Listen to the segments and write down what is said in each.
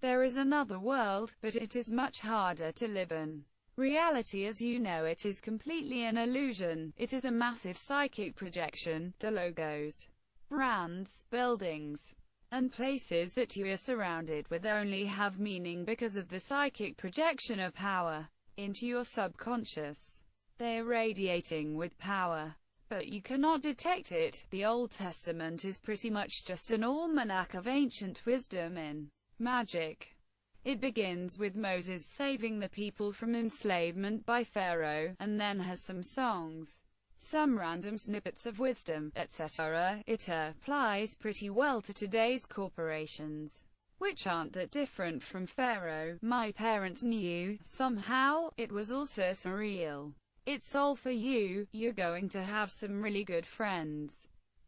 There is another world, but it is much harder to live in. Reality as you know it is completely an illusion. It is a massive psychic projection. The logos, brands, buildings, and places that you are surrounded with only have meaning because of the psychic projection of power into your subconscious. They are radiating with power, but you cannot detect it. The Old Testament is pretty much just an almanac of ancient wisdom in magic. It begins with Moses saving the people from enslavement by Pharaoh, and then has some songs, some random snippets of wisdom, etc. It applies pretty well to today's corporations, which aren't that different from Pharaoh. My parents knew, somehow. It was also surreal. It's all for you. You're going to have some really good friends.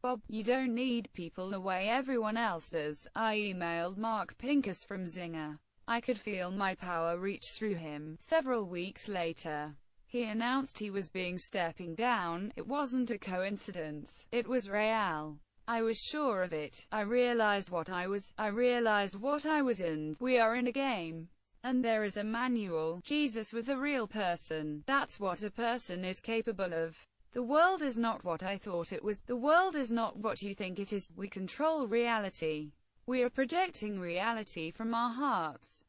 Bob, you don't need people the way everyone else does. I emailed Mark Pincus from Zinger. I could feel my power reach through him. Several weeks later, he announced he was stepping down. It wasn't a coincidence. It was real. I was sure of it. I realized what I was in. We are in a game. And there is a manual. Jesus was a real person. That's what a person is capable of. The world is not what I thought it was. The world is not what you think it is. We control reality. We are projecting reality from our hearts.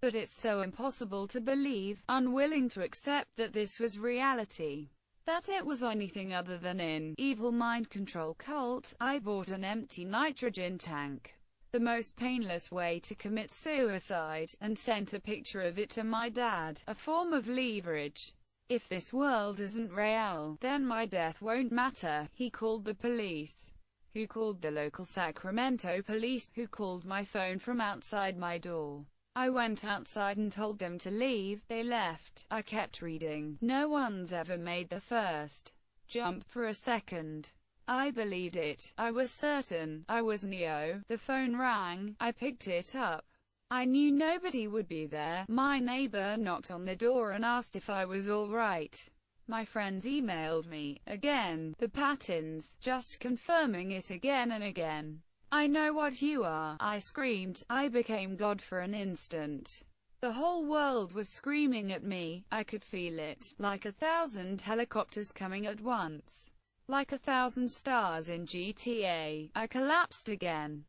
But it's so impossible to believe, unwilling to accept that this was reality, that it was anything other than an evil mind control cult. I bought an empty nitrogen tank, the most painless way to commit suicide, and sent a picture of it to my dad, a form of leverage. If this world isn't real, then my death won't matter. He called the police, who called the local Sacramento police, who called my phone from outside my door. I went outside and told them to leave. They left. I kept reading. No one's ever made the first jump for a second. I believed it. I was certain. I was Neo. The phone rang. I picked it up. I knew nobody would be there. My neighbor knocked on the door and asked if I was all right. My friends emailed me, again, the patterns, just confirming it again and again. I know what you are, I screamed. I became God for an instant. The whole world was screaming at me. I could feel it, like 1,000 helicopters coming at once. Like 1,000 stars in GTA. I collapsed again.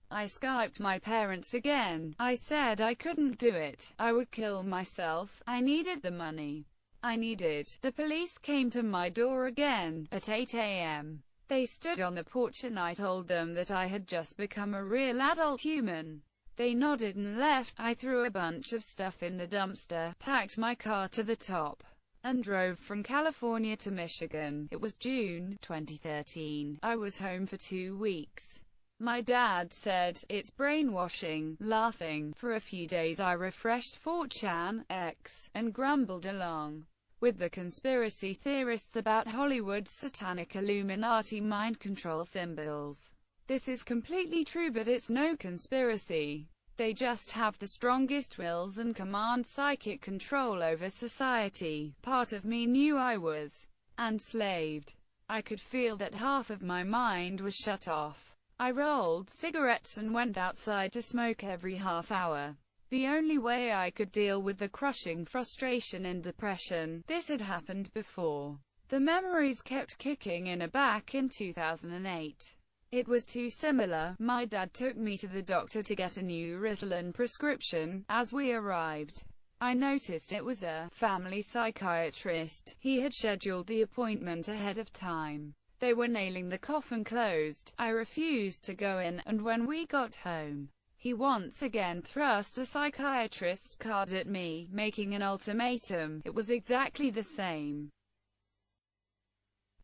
I Skyped my parents again. I said I couldn't do it. I would kill myself. I needed the money. The police came to my door again, at 8 a.m. They stood on the porch and I told them that I had just become a real adult human. They nodded and left. I threw a bunch of stuff in the dumpster, packed my car to the top, and drove from California to Michigan. It was June 2013. I was home for 2 weeks. My dad said, "It's brainwashing," laughing. For a few days I refreshed 4chan, X, and grumbled along with the conspiracy theorists about Hollywood's satanic Illuminati mind control symbols. This is completely true, but it's no conspiracy. They just have the strongest wills and command psychic control over society. Part of me knew I was enslaved. I could feel that half of my mind was shut off. I rolled cigarettes and went outside to smoke every half hour. The only way I could deal with the crushing frustration and depression. This had happened before. The memories kept kicking in back in 2008. It was too similar. My dad took me to the doctor to get a new Ritalin prescription. As we arrived, I noticed it was a family psychiatrist. He had scheduled the appointment ahead of time. They were nailing the coffin closed. I refused to go in, and when we got home, he once again thrust a psychiatrist's card at me, making an ultimatum. It was exactly the same.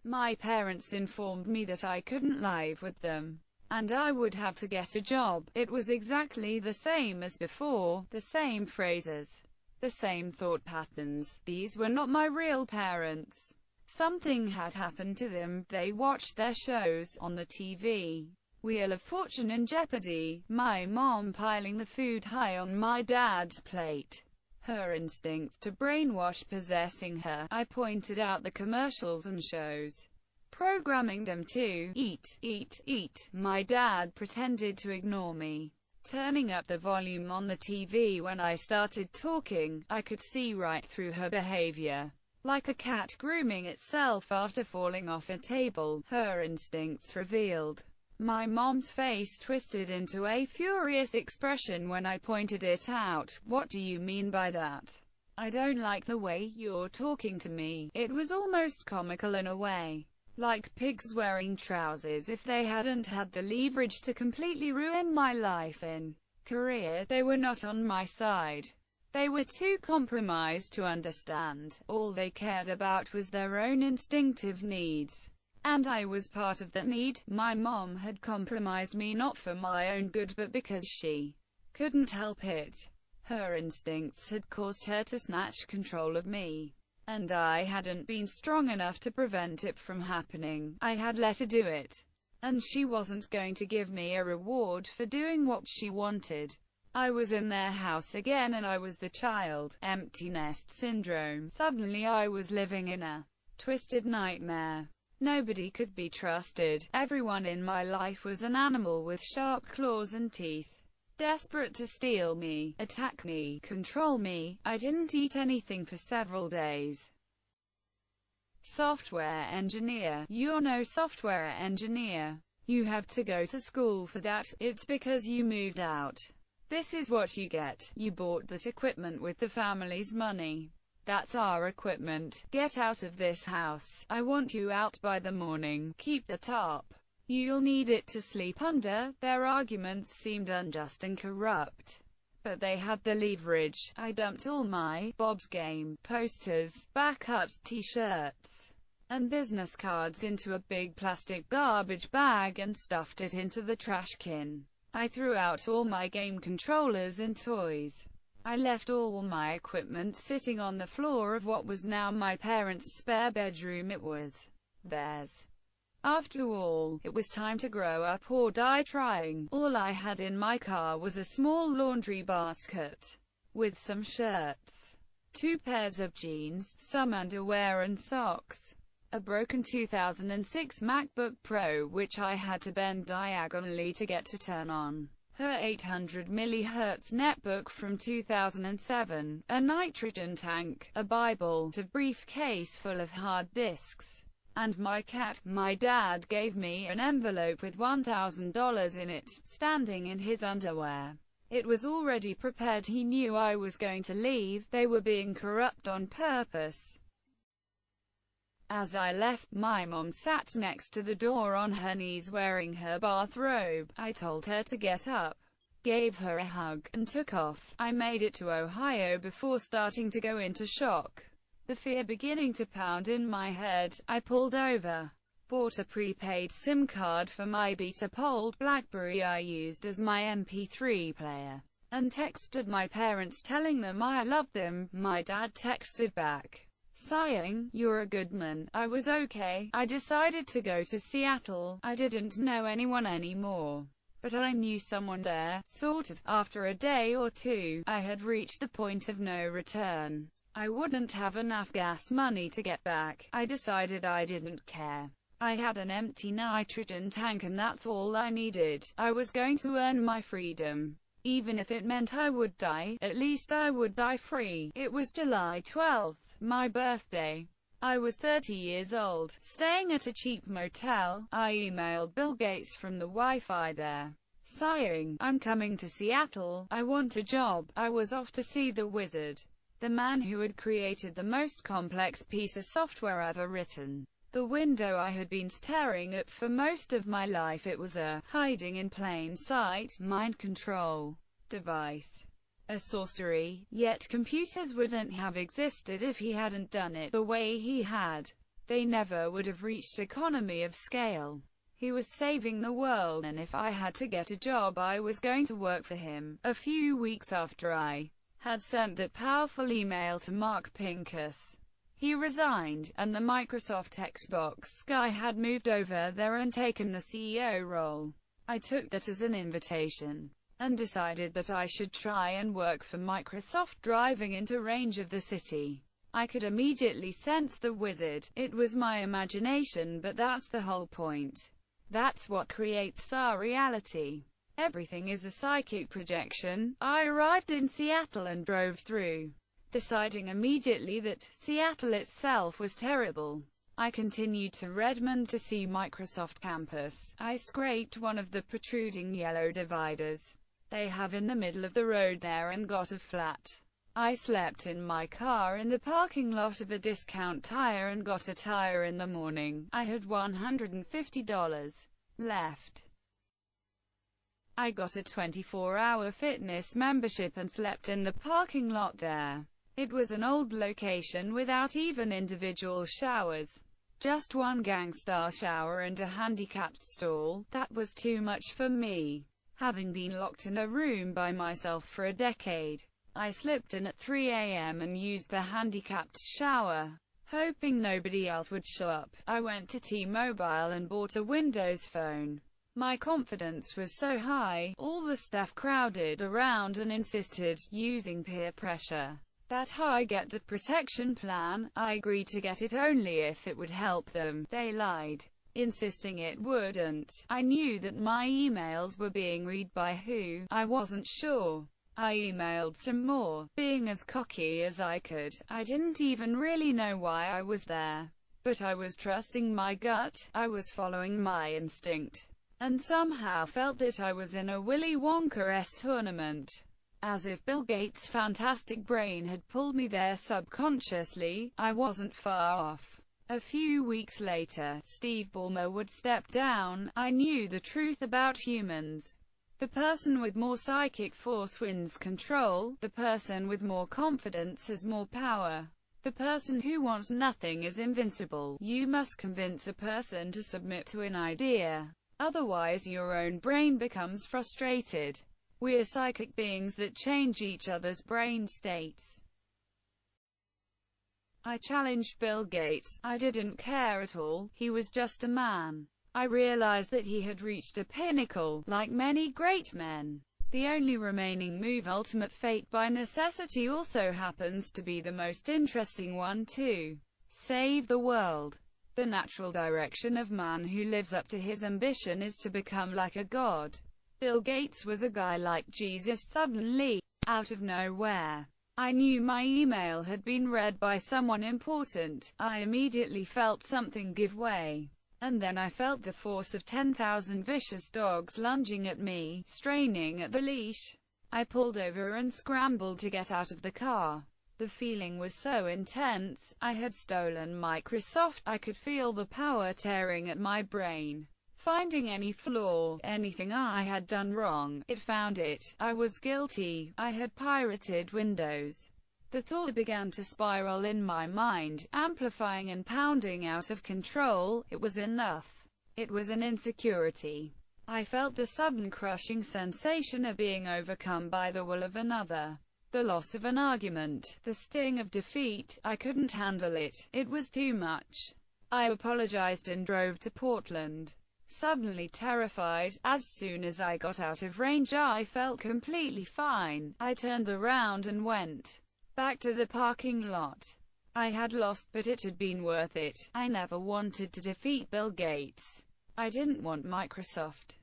My parents informed me that I couldn't live with them, and I would have to get a job. It was exactly the same as before, the same phrases, the same thought patterns. These were not my real parents. Something had happened to them. They watched their shows on the TV. Wheel of Fortune and Jeopardy. My mom piling the food high on my dad's plate. Her instincts to brainwash possessing her. I pointed out the commercials and shows programming them to eat, eat, eat. My dad pretended to ignore me, turning up the volume on the TV when I started talking. I could see right through her behavior. Like a cat grooming itself after falling off a table, her instincts revealed. My mom's face twisted into a furious expression when I pointed it out. What do you mean by that? I don't like the way you're talking to me. It was almost comical in a way. Like pigs wearing trousers. If they hadn't had the leverage to completely ruin my life in Korea, they were not on my side. They were too compromised to understand. All they cared about was their own instinctive needs. And I was part of that need. My mom had compromised me not for my own good but because she couldn't help it. Her instincts had caused her to snatch control of me. And I hadn't been strong enough to prevent it from happening. I had let her do it. And she wasn't going to give me a reward for doing what she wanted. I was in their house again and I was the child. Empty nest syndrome. Suddenly I was living in a twisted nightmare. Nobody could be trusted. Everyone in my life was an animal with sharp claws and teeth. Desperate to steal me, attack me, control me. I didn't eat anything for several days. Software engineer. You're no software engineer. You have to go to school for that. It's because you moved out. This is what you get. You bought that equipment with the family's money. That's our equipment. Get out of this house. I want you out by the morning. Keep the top. You'll need it to sleep under. Their arguments seemed unjust and corrupt. But they had the leverage. I dumped all my Bob's Game posters, backups, t-shirts, and business cards into a big plastic garbage bag and stuffed it into the trash can. I threw out all my game controllers and toys. I left all my equipment sitting on the floor of what was now my parents' spare bedroom. It was theirs. After all, it was time to grow up or die trying. All I had in my car was a small laundry basket with some shirts, 2 pairs of jeans, some underwear and socks, a broken 2006 MacBook Pro which I had to bend diagonally to get to turn on, her 800 mHz netbook from 2007, a nitrogen tank, a Bible, a briefcase full of hard disks, and my cat. My dad gave me an envelope with $1,000 in it, standing in his underwear. It was already prepared. He knew I was going to leave. They were being corrupt on purpose. As I left, my mom sat next to the door on her knees wearing her bathrobe. I told her to get up, gave her a hug, and took off. I made it to Ohio before starting to go into shock. The fear beginning to pound in my head, I pulled over, bought a prepaid SIM card for my Beta-Pold BlackBerry I used as my MP3 player, and texted my parents telling them I loved them. My dad texted back, sighing, "You're a good man." I was okay. I decided to go to Seattle. I didn't know anyone anymore, but I knew someone there, sort of. After a day or two, I had reached the point of no return. I wouldn't have enough gas money to get back. I decided I didn't care. I had an empty nitrogen tank and that's all I needed. I was going to earn my freedom. Even if it meant I would die, at least I would die free. It was July 12th, my birthday. I was 30 years old, staying at a cheap motel. I emailed Bill Gates from the Wi-Fi there, sighing, "I'm coming to Seattle. I want a job." I was off to see the wizard, the man who had created the most complex piece of software ever written. The window I had been staring at for most of my life. It was a hiding in plain sight mind control device. A sorcery, yet computers wouldn't have existed if he hadn't done it the way he had. They never would have reached economy of scale. He was saving the world, and if I had to get a job I was going to work for him. A few weeks after I had sent that powerful email to Mark Pincus, he resigned, and the Microsoft Xbox guy had moved over there and taken the CEO role. I took that as an invitation, and decided that I should try and work for Microsoft. Driving into range of the city, I could immediately sense the wizard. It was my imagination, but that's the whole point. That's what creates our reality. Everything is a psychic projection. I arrived in Seattle and drove through, deciding immediately that Seattle itself was terrible. I continued to Redmond to see Microsoft campus. I scraped one of the protruding yellow dividers they have in the middle of the road there and got a flat. I slept in my car in the parking lot of a discount tire and got a tire in the morning. I had $150 left. I got a 24-hour fitness membership and slept in the parking lot there. It was an old location without even individual showers. Just one gang-style shower and a handicapped stall. That was too much for me. Having been locked in a room by myself for a decade, I slipped in at 3 a.m. and used the handicapped shower. Hoping nobody else would show up, I went to T-Mobile and bought a Windows phone. My confidence was so high, all the staff crowded around and insisted, using peer pressure, that I get the protection plan. I agreed to get it only if it would help them. They lied, insisting it wouldn't. I knew that my emails were being read by who, I wasn't sure. I emailed some more, being as cocky as I could. I didn't even really know why I was there, but I was trusting my gut. I was following my instinct, and somehow felt that I was in a Willy Wonka-esque tournament. As if Bill Gates' fantastic brain had pulled me there subconsciously, I wasn't far off. A few weeks later, Steve Ballmer would step down. I knew the truth about humans. The person with more psychic force wins control. The person with more confidence has more power. The person who wants nothing is invincible. You must convince a person to submit to an idea. Otherwise your own brain becomes frustrated. We're psychic beings that change each other's brain states. I challenged Bill Gates. I didn't care at all. He was just a man. I realized that he had reached a pinnacle, like many great men. The only remaining move, Ultimate Fate by Necessity, also happens to be the most interesting one too. Save the world. The natural direction of man who lives up to his ambition is to become like a god. Bill Gates was a guy like Jesus. Suddenly, out of nowhere, I knew my email had been read by someone important. I immediately felt something give way. And then I felt the force of 10,000 vicious dogs lunging at me, straining at the leash. I pulled over and scrambled to get out of the car. The feeling was so intense. I had stolen Microsoft. I could feel the power tearing at my brain, finding any flaw, anything I had done wrong. It found it. I was guilty. I had pirated Windows. The thought began to spiral in my mind, amplifying and pounding out of control. It was enough. It was an insecurity. I felt the sudden crushing sensation of being overcome by the will of another. The loss of an argument. The sting of defeat. I couldn't handle it. It was too much. I apologized and drove to Portland. Suddenly terrified. As soon as I got out of range I felt completely fine. I turned around and went back to the parking lot. I had lost, but it had been worth it. I never wanted to defeat Bill Gates. I didn't want Microsoft.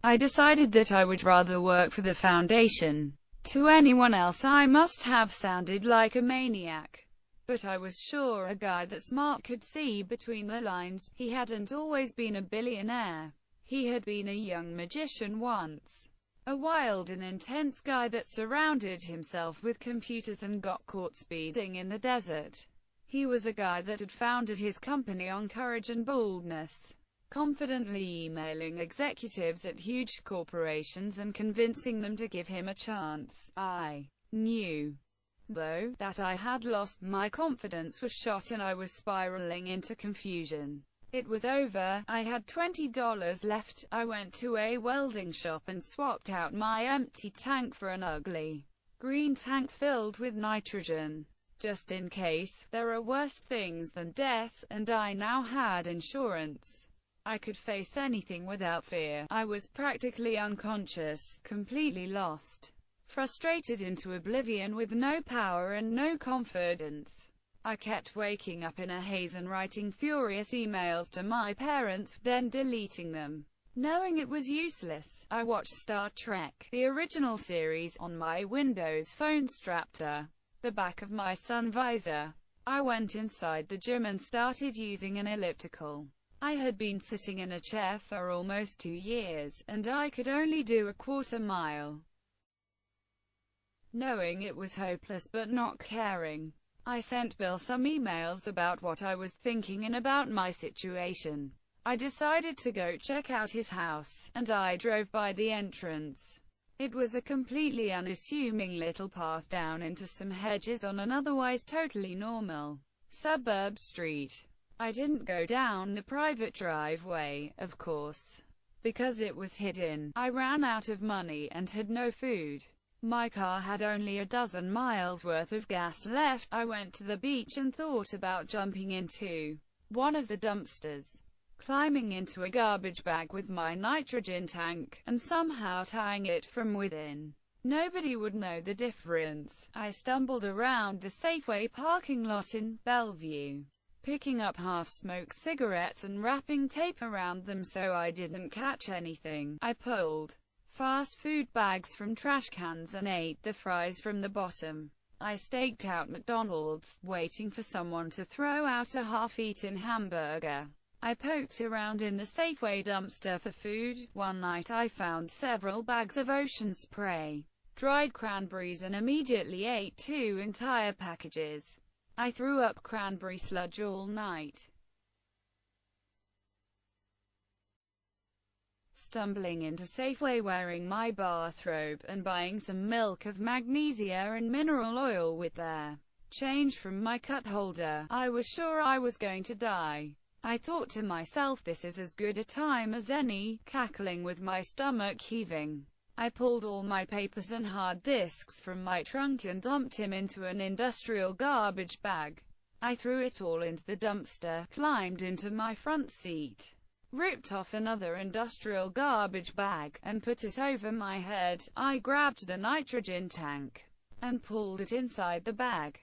I decided that I would rather work for the Foundation. To anyone else I must have sounded like a maniac. But I was sure a guy that smart could see between the lines. He hadn't always been a billionaire. He had been a young magician once. A wild and intense guy that surrounded himself with computers and got caught speeding in the desert. He was a guy that had founded his company on courage and boldness, confidently emailing executives at huge corporations and convincing them to give him a chance. I knew, though, that I had lost. My confidence was shot and I was spiraling into confusion. It was over. I had $20 left. I went to a welding shop and swapped out my empty tank for an ugly green tank filled with nitrogen, just in case. There are worse things than death, and I now had insurance. I could face anything without fear. I was practically unconscious, completely lost. frustrated into oblivion with no power and no confidence. I kept waking up in a haze and writing furious emails to my parents, then deleting them. Knowing it was useless, I watched Star Trek, the original series, on my Windows Phone strapped to the back of my sun visor. I went inside the gym and started using an elliptical. I had been sitting in a chair for almost 2 years, and I could only do a quarter mile. Knowing it was hopeless but not caring, I sent Bill some emails about what I was thinking and about my situation. I decided to go check out his house, and I drove by the entrance. It was a completely unassuming little path down into some hedges on an otherwise totally normal suburb street. I didn't go down the private driveway, of course, because it was hidden. I ran out of money and had no food. My car had only a dozen miles worth of gas left. I went to the beach and thought about jumping into one of the dumpsters, climbing into a garbage bag with my nitrogen tank, and somehow tying it from within. Nobody would know the difference. I stumbled around the Safeway parking lot in Bellevue, picking up half-smoked cigarettes and wrapping tape around them so I didn't catch anything. I pulled fast food bags from trash cans and ate the fries from the bottom. I staked out McDonald's, waiting for someone to throw out a half-eaten hamburger. I poked around in the Safeway dumpster for food. One night I found several bags of Ocean Spray, dried cranberries, and immediately ate 2 entire packages. I threw up cranberry sludge all night. Stumbling into Safeway wearing my bathrobe, and buying some milk of magnesia and mineral oil with their change from my cut holder, I was sure I was going to die. I thought to myself, this is as good a time as any, cackling with my stomach heaving. I pulled all my papers and hard disks from my trunk and dumped him into an industrial garbage bag. I threw it all into the dumpster, climbed into my front seat, ripped off another industrial garbage bag, and put it over my head. I grabbed the nitrogen tank and pulled it inside the bag.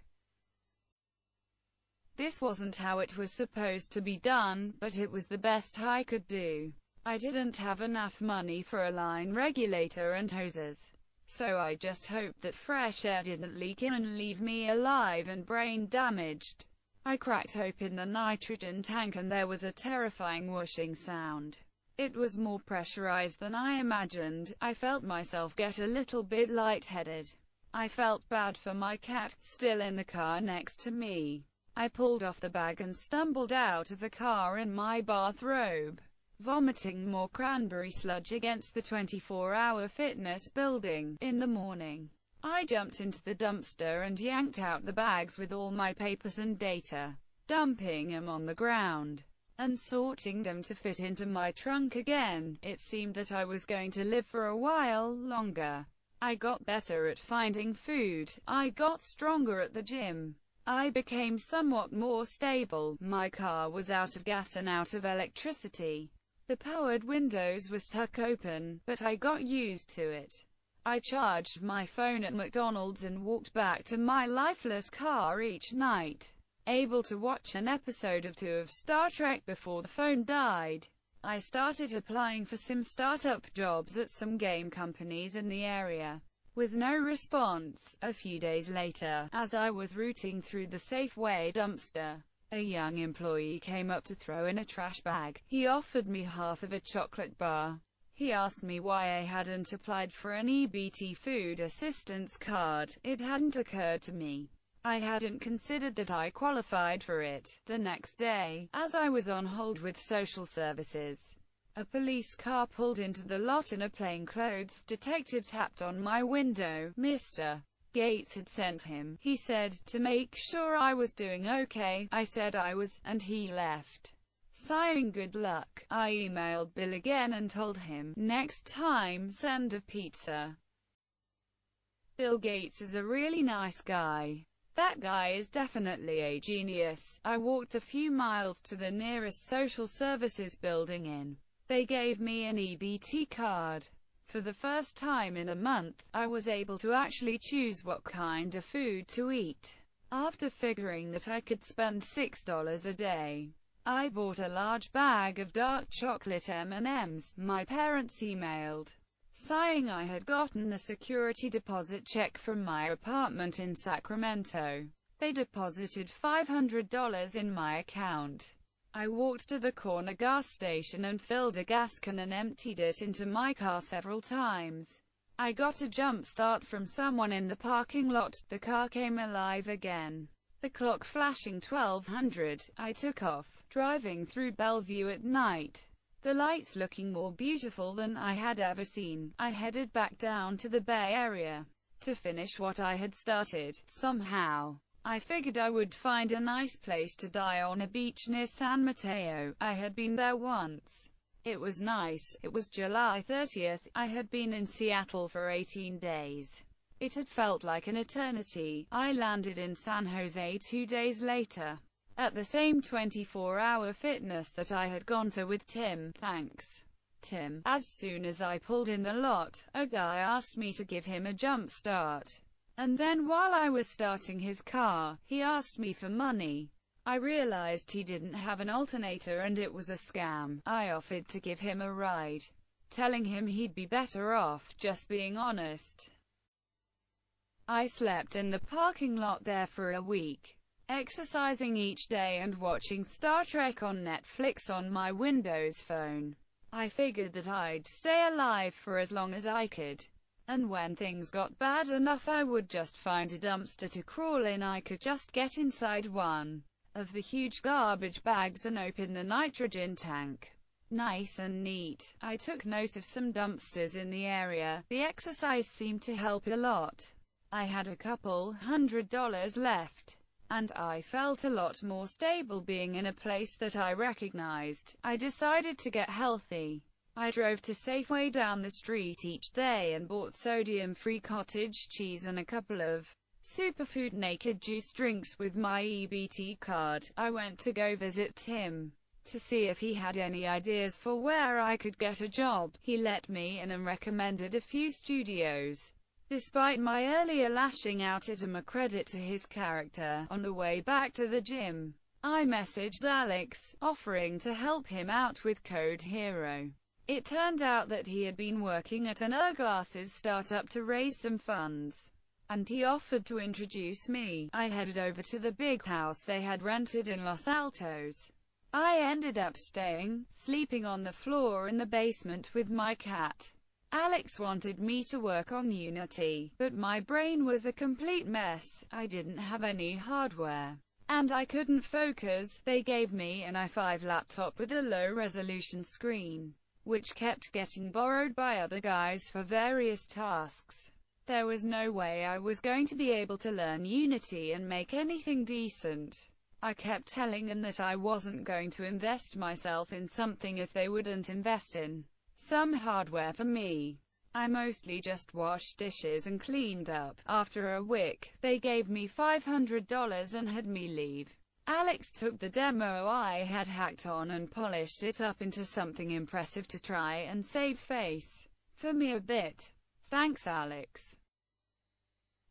This wasn't how it was supposed to be done, but it was the best I could do. I didn't have enough money for a line regulator and hoses, so I just hoped that fresh air didn't leak in and leave me alive and brain damaged. I cracked open the nitrogen tank and there was a terrifying whooshing sound. It was more pressurized than I imagined. I felt myself get a little bit lightheaded. I felt bad for my cat, still in the car next to me. I pulled off the bag and stumbled out of the car in my bathrobe, vomiting more cranberry sludge against the 24-hour fitness building. In the morning, I jumped into the dumpster and yanked out the bags with all my papers and data, dumping them on the ground and sorting them to fit into my trunk again. It seemed that I was going to live for a while longer. I got better at finding food. I got stronger at the gym. I became somewhat more stable. My car was out of gas and out of electricity. The powered windows were stuck open, but I got used to it. I charged my phone at McDonald's and walked back to my lifeless car each night, able to watch an episode or 2 of Star Trek before the phone died. I started applying for some startup jobs at some game companies in the area, with no response. A few days later, as I was rooting through the Safeway dumpster, a young employee came up to throw in a trash bag. He offered me half of a chocolate bar. He asked me why I hadn't applied for an EBT food assistance card. It hadn't occurred to me. I hadn't considered that I qualified for it. The next day, as I was on hold with social services, a police car pulled into the lot and a plainclothes detective tapped on my window. Mr. Gates had sent him, he said, to make sure I was doing okay. I said I was, and he left. Sighing good luck, I emailed Bill again and told him, next time, send a pizza. Bill Gates is a really nice guy. That guy is definitely a genius. I walked a few miles to the nearest social services building in. They gave me an EBT card. For the first time in a month, I was able to actually choose what kind of food to eat. After figuring that I could spend $6 a day, I bought a large bag of dark chocolate M&Ms. My parents emailed, sighing I had gotten a security deposit check from my apartment in Sacramento. They deposited $500 in my account. I walked to the corner gas station and filled a gas can and emptied it into my car several times. I got a jump start from someone in the parking lot. The car came alive again. The clock flashing 1200, I took off, driving through Bellevue at night. The lights looking more beautiful than I had ever seen. I headed back down to the Bay Area to finish what I had started. Somehow, I figured I would find a nice place to die on a beach near San Mateo. I had been there once. It was nice. It was July 30th. I had been in Seattle for 18 days. It had felt like an eternity. I landed in San Jose 2 days later, at the same 24-hour fitness that I had gone to with Tim. Thanks, Tim. As soon as I pulled in the lot, a guy asked me to give him a jump start. And then while I was starting his car, he asked me for money. I realized he didn't have an alternator and it was a scam. I offered to give him a ride, telling him he'd be better off just being honest. I slept in the parking lot there for a week, exercising each day and watching Star Trek on Netflix on my Windows phone. I figured that I'd stay alive for as long as I could, and when things got bad enough I would just find a dumpster to crawl in. I could just get inside one of the huge garbage bags and open the nitrogen tank. Nice and neat. I took note of some dumpsters in the area. The exercise seemed to help a lot. I had a couple $100 left, and I felt a lot more stable being in a place that I recognized. I decided to get healthy. I drove to Safeway down the street each day and bought sodium-free cottage cheese and a couple of superfood naked juice drinks with my EBT card. I went to go visit Tim to see if he had any ideas for where I could get a job. He let me in and recommended a few studios. Despite my earlier lashing out at him, a credit to his character, on the way back to the gym, I messaged Alex, offering to help him out with Code Hero. It turned out that he had been working at an eyeglasses startup to raise some funds, and he offered to introduce me. I headed over to the big house they had rented in Los Altos. I ended up sleeping on the floor in the basement with my cat. Alex wanted me to work on Unity, but my brain was a complete mess. I didn't have any hardware, and I couldn't focus. They gave me an i5 laptop with a low-resolution screen, which kept getting borrowed by other guys for various tasks. There was no way I was going to be able to learn Unity and make anything decent. I kept telling them that I wasn't going to invest myself in something if they wouldn't invest in some hardware for me. I mostly just washed dishes and cleaned up. After a week, they gave me $500 and had me leave. Alex took the demo I had hacked on and polished it up into something impressive to try and save face for me a bit. Thanks, Alex.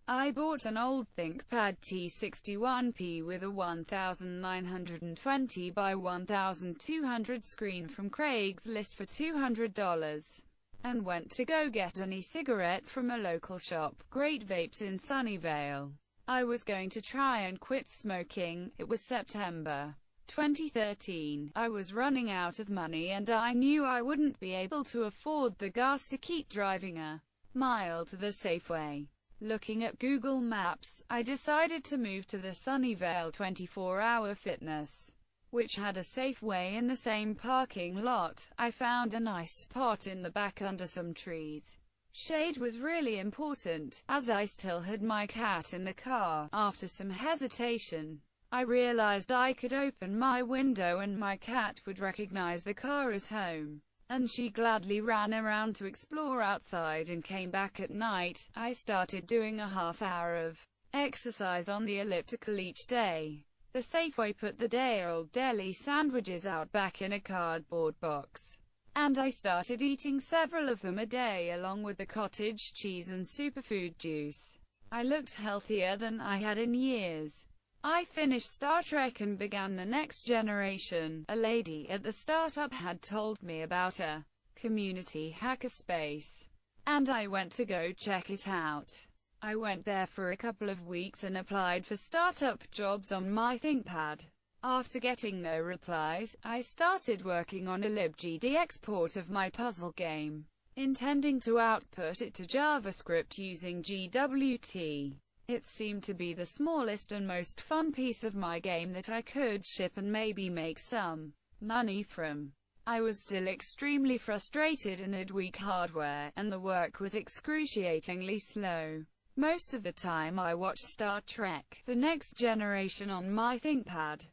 I bought an old ThinkPad T61P with a 1920 by 1200 screen from Craigslist for $200, and went to go get an e-cigarette from a local shop, Great Vapes in Sunnyvale. I was going to try and quit smoking. It was September 2013. I was running out of money and I knew I wouldn't be able to afford the gas to keep driving a mile to the Safeway. Looking at Google Maps, I decided to move to the Sunnyvale 24-hour Fitness, which had a Safeway in the same parking lot. I found a nice spot in the back under some trees. Shade was really important, as I still had my cat in the car. After some hesitation, I realized I could open my window and my cat would recognize the car as home, and she gladly ran around to explore outside and came back at night. I started doing a half-hour of exercise on the elliptical each day. The Safeway put the day-old deli sandwiches out back in a cardboard box, and I started eating several of them a day along with the cottage cheese and superfood juice. I looked healthier than I had in years. I finished Star Trek and began the next generation. A lady at the startup had told me about a community hackerspace, and I went to go check it out. I went there for a couple of weeks and applied for startup jobs on my ThinkPad. After getting no replies, I started working on a libgd export of my puzzle game, intending to output it to JavaScript using GWT. It seemed to be the smallest and most fun piece of my game that I could ship and maybe make some money from. I was still extremely frustrated and had weak hardware, and the work was excruciatingly slow. Most of the time I watched Star Trek: The Next Generation on my ThinkPad.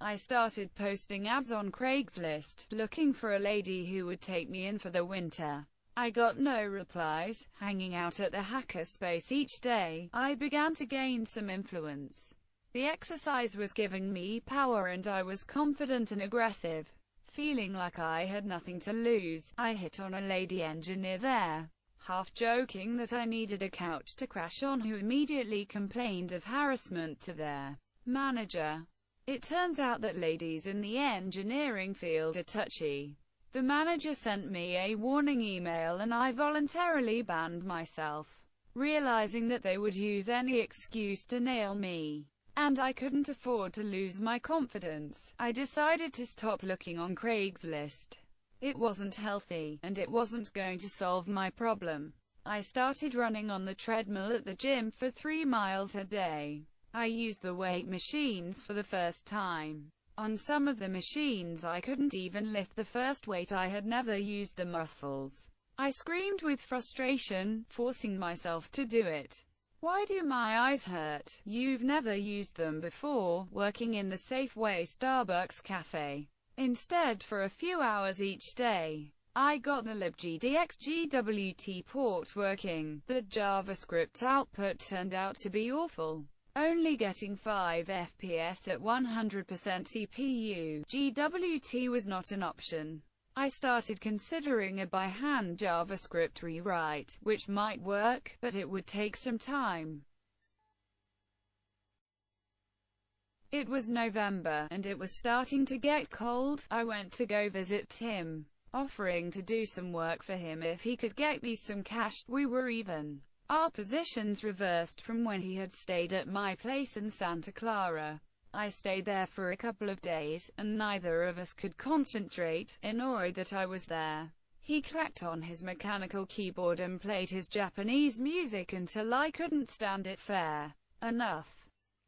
I started posting ads on Craigslist, looking for a lady who would take me in for the winter. I got no replies. Hanging out at the hackerspace each day, I began to gain some influence. The exercise was giving me power and I was confident and aggressive. Feeling like I had nothing to lose, I hit on a lady engineer there, half joking that I needed a couch to crash on, who immediately complained of harassment to their manager. It turns out that ladies in the engineering field are touchy. The manager sent me a warning email and I voluntarily banned myself, realizing that they would use any excuse to nail me, and I couldn't afford to lose my confidence. I decided to stop looking on Craigslist. It wasn't healthy, and it wasn't going to solve my problem. I started running on the treadmill at the gym for 3 miles a day. I used the weight machines for the first time. On some of the machines I couldn't even lift the first weight. I had never used the muscles. I screamed with frustration, forcing myself to do it. Why do my eyes hurt? You've never used them before. Working in the Safeway Starbucks cafe instead for a few hours each day. I got the libgdx GWT port working. The JavaScript output turned out to be awful. Only getting 5 FPS at 100% CPU. GWT was not an option. I started considering a by-hand JavaScript rewrite, which might work, but it would take some time. It was November, and it was starting to get cold. I went to go visit Tim, offering to do some work for him if he could get me some cash. We were even. Our positions reversed from when he had stayed at my place in Santa Clara. I stayed there for a couple of days, and neither of us could concentrate, annoyed that I was there. He clacked on his mechanical keyboard and played his Japanese music until I couldn't stand it. Fair enough.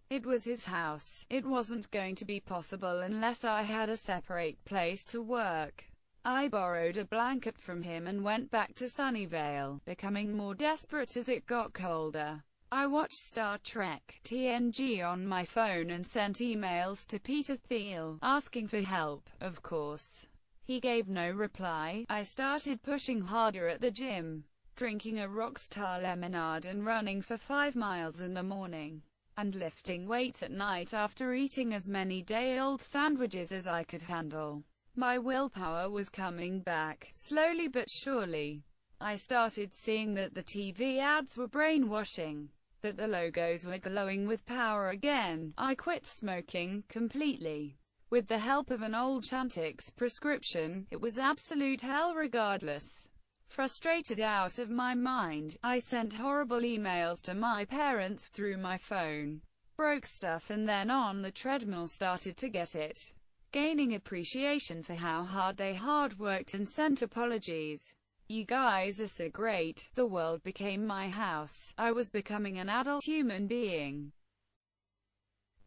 It was his house. It wasn't going to be possible unless I had a separate place to work. I borrowed a blanket from him and went back to Sunnyvale, becoming more desperate as it got colder. I watched Star Trek TNG on my phone and sent emails to Peter Thiel, asking for help, of course. He gave no reply. I started pushing harder at the gym, drinking a Rockstar lemonade and running for 5 miles in the morning, and lifting weights at night after eating as many day-old sandwiches as I could handle. My willpower was coming back, slowly but surely. I started seeing that the TV ads were brainwashing, that the logos were glowing with power again. I quit smoking, completely. With the help of an old Chantix prescription, it was absolute hell regardless. Frustrated out of my mind, I sent horrible emails to my parents through my phone, broke stuff, and then on the treadmill started to get it. Gaining appreciation for how hard they hard worked, and sent apologies. You guys are so great. The world became my house. I was becoming an adult human being.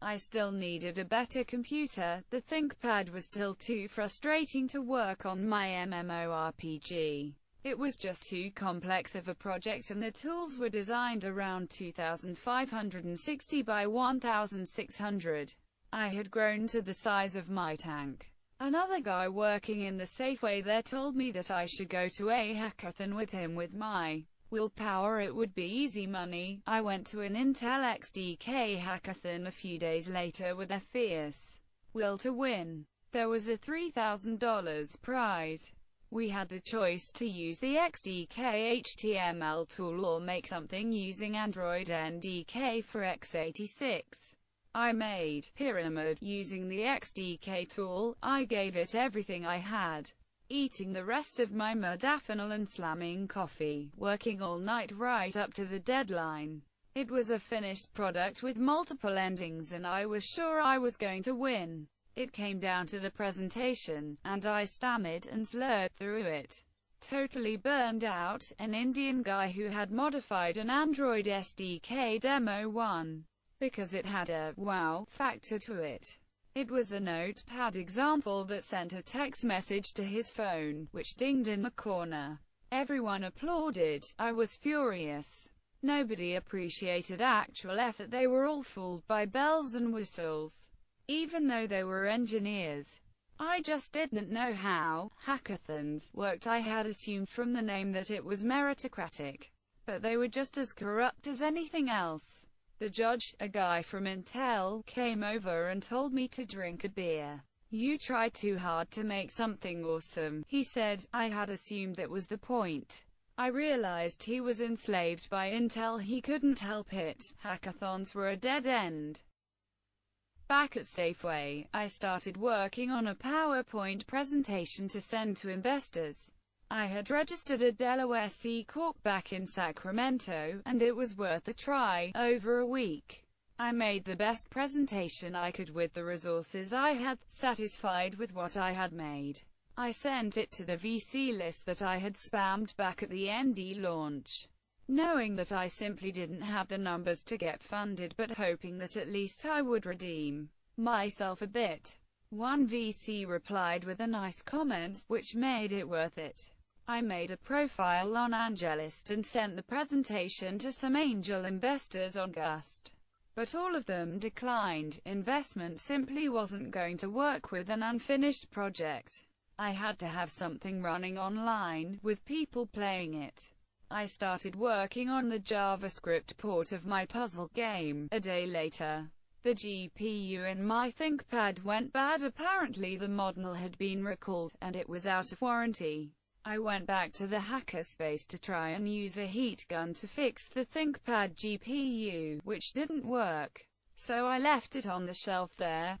I still needed a better computer. The ThinkPad was still too frustrating to work on my MMORPG. It was just too complex of a project, and the tools were designed around 2560 by 1600. I had grown to the size of my tank. Another guy working in the Safeway there told me that I should go to a hackathon with him. With my willpower it would be easy money. I went to an Intel XDK hackathon a few days later with a fierce will to win. There was a $3,000 prize. We had the choice to use the XDK HTML tool or make something using Android NDK for x86. I made Pyramid using the XDK tool. I gave it everything I had, eating the rest of my modafinil and slamming coffee, working all night right up to the deadline. It was a finished product with multiple endings and I was sure I was going to win. It came down to the presentation, and I stammered and slurred through it. Totally burned out, an Indian guy who had modified an Android SDK demo won, because it had a wow factor to it. It was a notepad example that sent a text message to his phone, which dinged in the corner. Everyone applauded. I was furious. Nobody appreciated actual effort. They were all fooled by bells and whistles, even though they were engineers. I just didn't know how hackathons worked. I had assumed from the name that it was meritocratic, but they were just as corrupt as anything else. The judge, a guy from Intel, came over and told me to drink a beer. "You try too hard to make something awesome," he said. I had assumed that was the point. I realized he was enslaved by Intel. He couldn't help it. Hackathons were a dead end. Back at Safeway, I started working on a PowerPoint presentation to send to investors. I had registered a Delaware C Corp back in Sacramento, and it was worth a try. Over a week, I made the best presentation I could with the resources I had. Satisfied with what I had made, I sent it to the VC list that I had spammed back at the ND launch, knowing that I simply didn't have the numbers to get funded, but hoping that at least I would redeem myself a bit. One VC replied with a nice comment, which made it worth it. I made a profile on AngelList and sent the presentation to some angel investors on Gust, but all of them declined. Investment simply wasn't going to work with an unfinished project. I had to have something running online, with people playing it. I started working on the JavaScript port of my puzzle game. A day later, the GPU in my ThinkPad went bad. Apparently the model had been recalled, and it was out of warranty. I went back to the hackerspace to try and use a heat gun to fix the ThinkPad GPU, which didn't work, so I left it on the shelf there.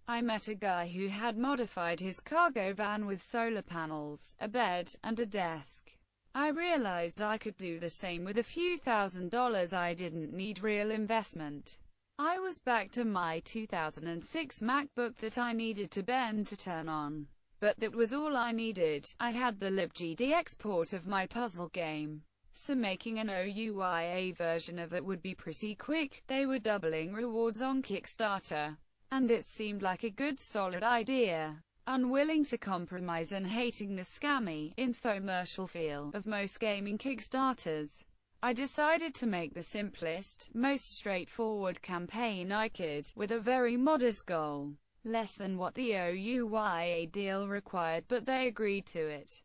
I met a guy who had modified his cargo van with solar panels, a bed, and a desk. I realized I could do the same with a few $1,000s. I didn't need real investment. I was back to my 2006 MacBook that I needed to bend to turn on. But that was all I needed. I had the libgd export of my puzzle game, so making an OUIA version of it would be pretty quick. They were doubling rewards on Kickstarter, and it seemed like a good solid idea. Unwilling to compromise and hating the scammy, infomercial feel of most gaming Kickstarters, I decided to make the simplest, most straightforward campaign I could, with a very modest goal. Less than what the OUIA deal required, but they agreed to it.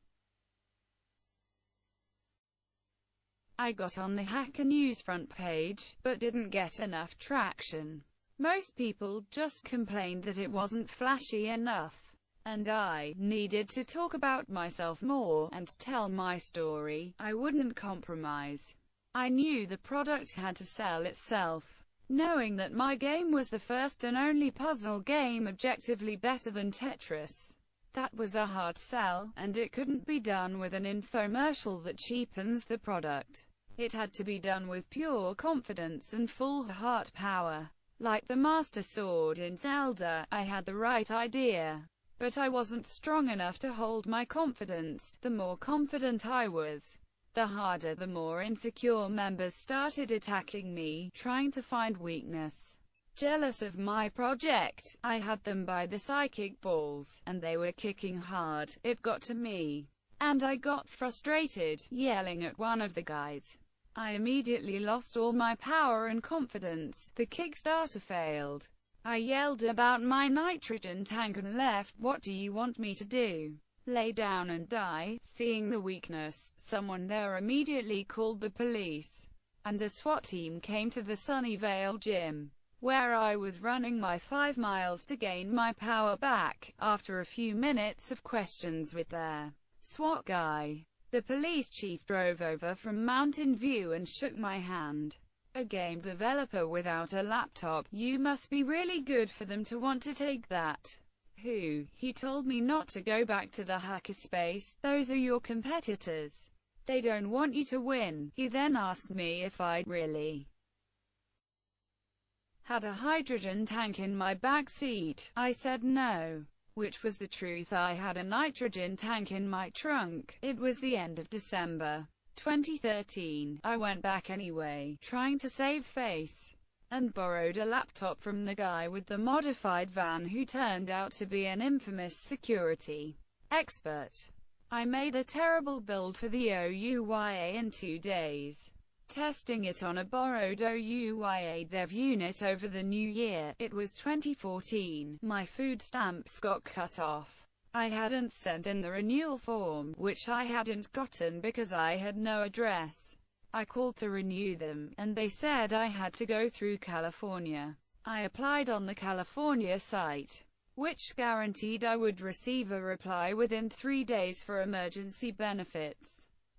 I got on the Hacker News front page, but didn't get enough traction. Most people just complained that it wasn't flashy enough, and I needed to talk about myself more, and tell my story. I wouldn't compromise. I knew the product had to sell itself. Knowing that my game was the first and only puzzle game objectively better than Tetris, that was a hard sell, and it couldn't be done with an infomercial that cheapens the product. It had to be done with pure confidence and full heart power. Like the Master Sword in Zelda, I had the right idea, but I wasn't strong enough to hold my confidence. The more confident I was, the harder. The more insecure members started attacking me, trying to find weakness. Jealous of my project, I had them by the psychic balls, and they were kicking hard. It got to me, and I got frustrated, yelling at one of the guys. I immediately lost all my power and confidence. The Kickstarter failed. I yelled about my nitrogen tank and left. "What do you want me to do? Lay down and die?" Seeing the weakness, someone there immediately called the police, and a SWAT team came to the Sunnyvale gym. where I was running my 5 miles to gain my power back, after a few minutes of questions with their SWAT guy. The police chief drove over from Mountain View and shook my hand. A game developer without a laptop, you must be really good for them to want to take that. He told me not to go back to the hackerspace, those are your competitors. They don't want you to win. He then asked me if I'd really had a hydrogen tank in my back seat. I said no. Which was the truth. I had a nitrogen tank in my trunk. It was the end of December 2013. I went back anyway, trying to save face, and borrowed a laptop from the guy with the modified van who turned out to be an infamous security expert. I made a terrible build for the OUYA in 2 days, testing it on a borrowed OUYA dev unit over the new year. It was 2014. My food stamps got cut off. I hadn't sent in the renewal form, which I hadn't gotten because I had no address. I called to renew them, and they said I had to go through California. I applied on the California site, which guaranteed I would receive a reply within 3 days for emergency benefits.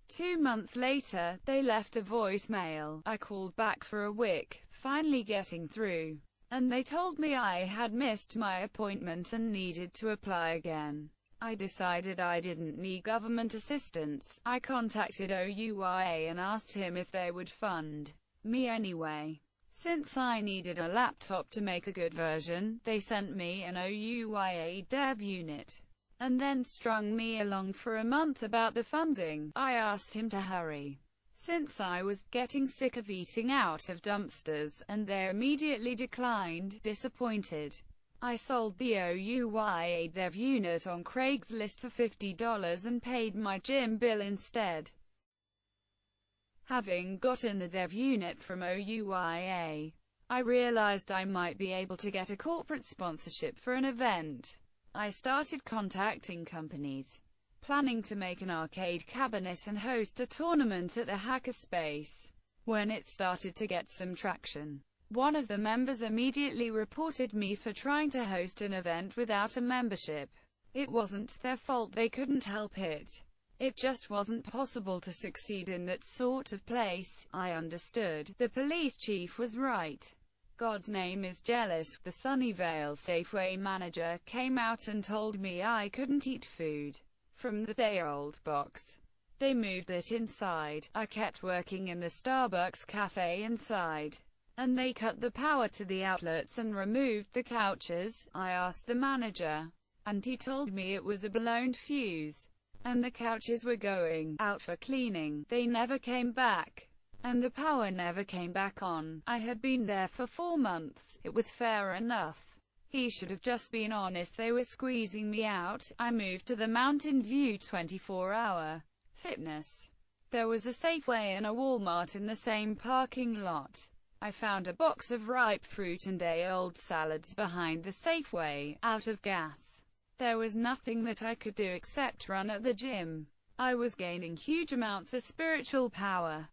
2 months later, they left a voicemail. I called back for a week, finally getting through, and they told me I had missed my appointment and needed to apply again. I decided I didn't need government assistance. I contacted OUYA and asked him if they would fund me anyway. Since I needed a laptop to make a good version, they sent me an OUYA dev unit, and then strung me along for a month about the funding. I asked him to hurry, since I was getting sick of eating out of dumpsters, and they immediately declined, disappointed. I sold the OUYA dev unit on Craigslist for $50 and paid my gym bill instead. Having gotten the dev unit from OUYA, I realized I might be able to get a corporate sponsorship for an event. I started contacting companies, planning to make an arcade cabinet and host a tournament at the hackerspace. When it started to get some traction, one of the members immediately reported me for trying to host an event without a membership. It wasn't their fault, they couldn't help it. It just wasn't possible to succeed in that sort of place. I understood. The police chief was right. God's name is jealous. The Sunnyvale Safeway manager came out and told me I couldn't eat food from the day-old box. They moved it inside. I kept working in the Starbucks cafe inside, and they cut the power to the outlets and removed the couches. I asked the manager, and he told me it was a blown fuse, and the couches were going out for cleaning. They never came back, and the power never came back on. I had been there for 4 months. It was fair enough. He should have just been honest. They were squeezing me out. I moved to the Mountain View 24-hour fitness. There was a Safeway and a Walmart in the same parking lot. I found a box of ripe fruit and day-old salads behind the Safeway, out of gas. There was nothing that I could do except run at the gym. I was gaining huge amounts of spiritual power.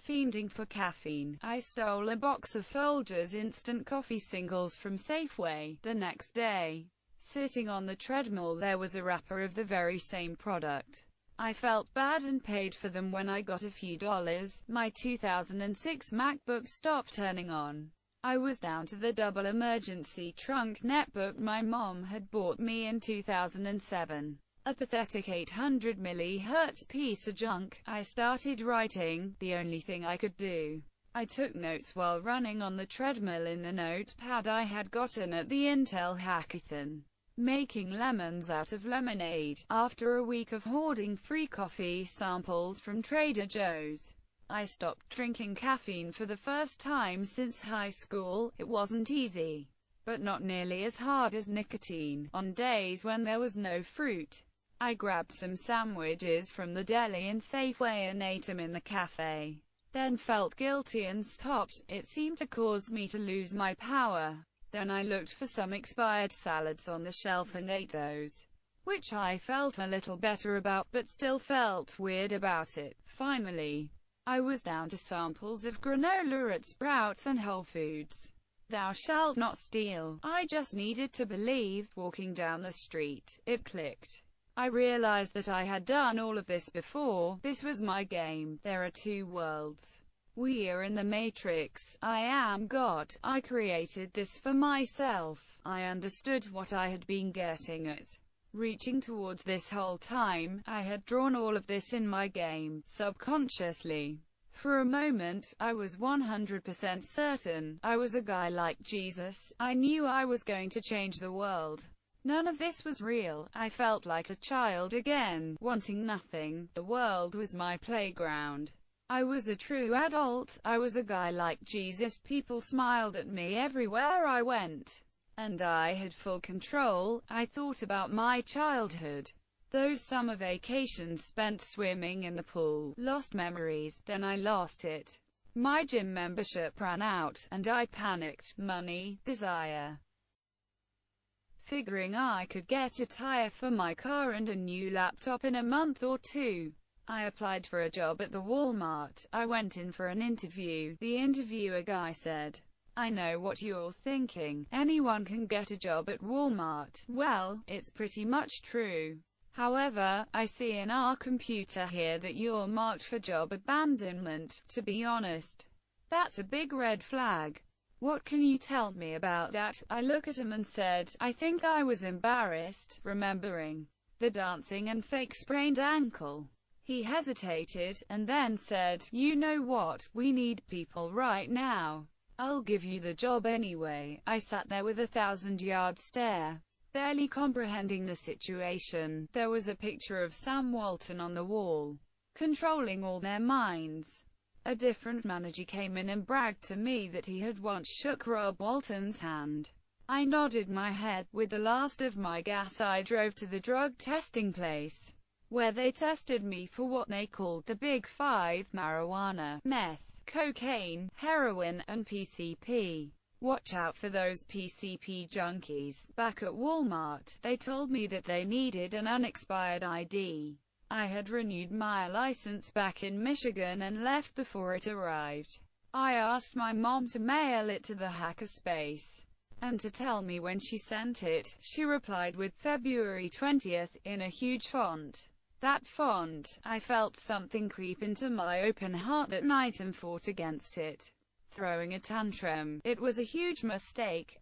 Fiending for caffeine, I stole a box of Folgers instant coffee singles from Safeway. The next day, sitting on the treadmill, there was a wrapper of the very same product. I felt bad and paid for them. When I got a few dollars, my 2006 MacBook stopped turning on. I was down to the double emergency trunk netbook my mom had bought me in 2007. A pathetic 800 mHz piece of junk. I started writing, the only thing I could do. I took notes while running on the treadmill in the notepad I had gotten at the Intel hackathon. Making lemons out of lemonade. After a week of hoarding free coffee samples from Trader Joe's, I stopped drinking caffeine for the first time since high school. It wasn't easy, but not nearly as hard as nicotine. On days when there was no fruit, I grabbed some sandwiches from the deli and Safeway and ate them in the cafe. Then felt guilty and stopped. It seemed to cause me to lose my power. Then I looked for some expired salads on the shelf and ate those, which I felt a little better about, but still felt weird about it. Finally, I was down to samples of granola at Sprouts and Whole Foods. Thou shalt not steal. I just needed to believe. Walking down the street, it clicked. I realized that I had done all of this before. This was my game. There are two worlds. We are in the Matrix. I am God. I created this for myself. I understood what I had been getting at. Reaching towards this whole time, I had drawn all of this in my game, subconsciously. For a moment, I was 100% certain I was a guy like Jesus. I knew I was going to change the world. None of this was real. I felt like a child again, wanting nothing. The world was my playground. I was a true adult. I was a guy like Jesus. People smiled at me everywhere I went. And I had full control. I thought about my childhood. Those summer vacations spent swimming in the pool. Lost memories. Then I lost it. My gym membership ran out, and I panicked. Money, desire. Figuring I could get a tire for my car and a new laptop in a month or two. I applied for a job at the Walmart. I went in for an interview. The interviewer guy said, "I know what you're thinking. Anyone can get a job at Walmart." Well, it's pretty much true. However, I see in our computer here that you're marked for job abandonment. To be honest, that's a big red flag. What can you tell me about that? I looked at him and said, I think I was embarrassed, remembering the dancing and fake sprained ankle. He hesitated, and then said, "You know what? We need people right now. I'll give you the job anyway." I sat there with a 1,000-yard stare, barely comprehending the situation. There was a picture of Sam Walton on the wall, controlling all their minds. A different manager came in and bragged to me that he had once shook Rob Walton's hand. I nodded my head. With the last of my gas, I drove to the drug testing place, where they tested me for what they called the Big Five: marijuana, meth, cocaine, heroin, and PCP. Watch out for those PCP junkies. Back at Walmart, they told me that they needed an unexpired ID. I had renewed my license back in Michigan and left before it arrived. I asked my mom to mail it to the hackerspace, and to tell me when she sent it. She replied with February 20th, in a huge font. That font, I felt something creep into my open heart that night and fought against it, throwing a tantrum. It was a huge mistake.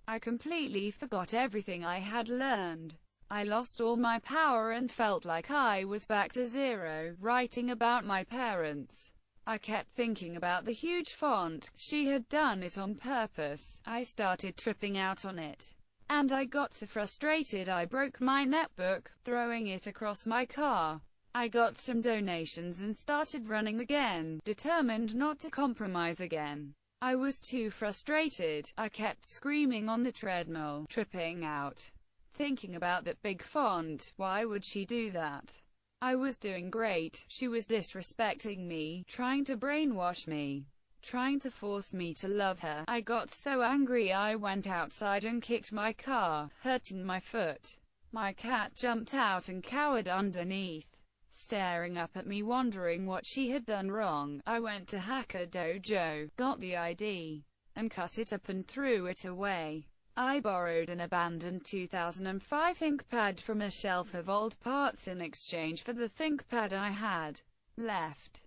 I completely forgot everything I had learned. I lost all my power and felt like I was back to zero. Writing about my parents, I kept thinking about the huge font. She had done it on purpose. I started tripping out on it, and I got so frustrated I broke my netbook, throwing it across my car. I got some donations and started running again, determined not to compromise again. I was too frustrated. I kept screaming on the treadmill, tripping out, thinking about that big font. Why would she do that? I was doing great. She was disrespecting me, trying to brainwash me, trying to force me to love her. I got so angry I went outside and kicked my car, hurting my foot. My cat jumped out and cowered underneath, staring up at me, wondering what she had done wrong. I went to Hacker Dojo, got the ID, and cut it up and threw it away. I borrowed an abandoned 2005 ThinkPad from a shelf of old parts in exchange for the ThinkPad I had left,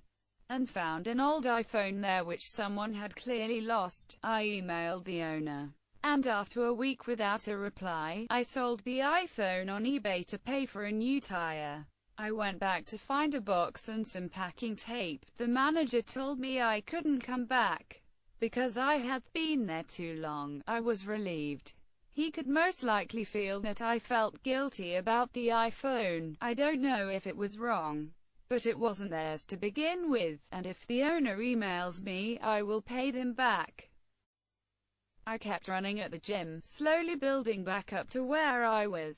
and found an old iPhone there which someone had clearly lost. I emailed the owner, and after a week without a reply, I sold the iPhone on eBay to pay for a new tire. I went back to find a box and some packing tape. The manager told me I couldn't come back because I had been there too long. I was relieved. He could most likely feel that I felt guilty about the iPhone. I don't know if it was wrong, but it wasn't theirs to begin with, and if the owner emails me, I will pay them back. I kept running at the gym, slowly building back up to where I was.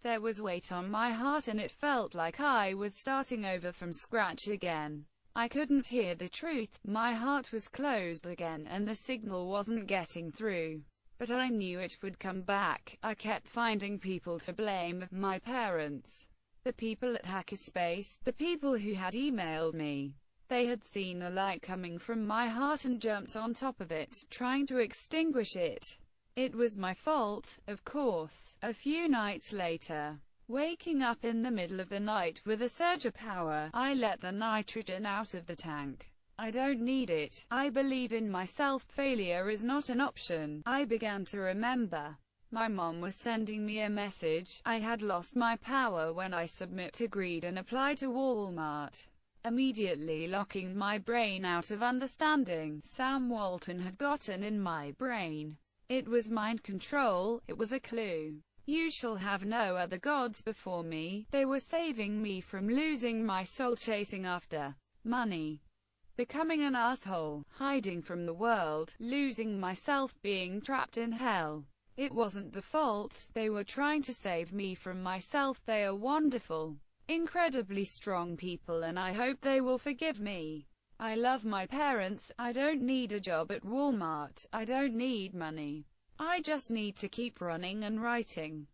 There was weight on my heart and it felt like I was starting over from scratch again. I couldn't hear the truth. My heart was closed again and the signal wasn't getting through. But I knew it would come back. I kept finding people to blame. My parents, The people at Hackerspace, the people who had emailed me, they had seen a light coming from my heart and jumped on top of it, trying to extinguish it. It was my fault, of course. A few nights later, waking up in the middle of the night with a surge of power, I let the nitrogen out of the tank. I don't need it. I believe in myself. Failure is not an option. I began to remember. My mom was sending me a message. I had lost my power when I submit to greed and apply to Walmart, immediately locking my brain out of understanding. Sam Walton had gotten in my brain. It was mind control. It was a clue. You shall have no other gods before me. They were saving me from losing my soul, chasing after money, becoming an asshole, hiding from the world, losing myself, being trapped in hell. It wasn't the fault. They were trying to save me from myself. They are wonderful, incredibly strong people, and I hope they will forgive me. I love my parents. I don't need a job at Walmart. I don't need money. I just need to keep running and writing.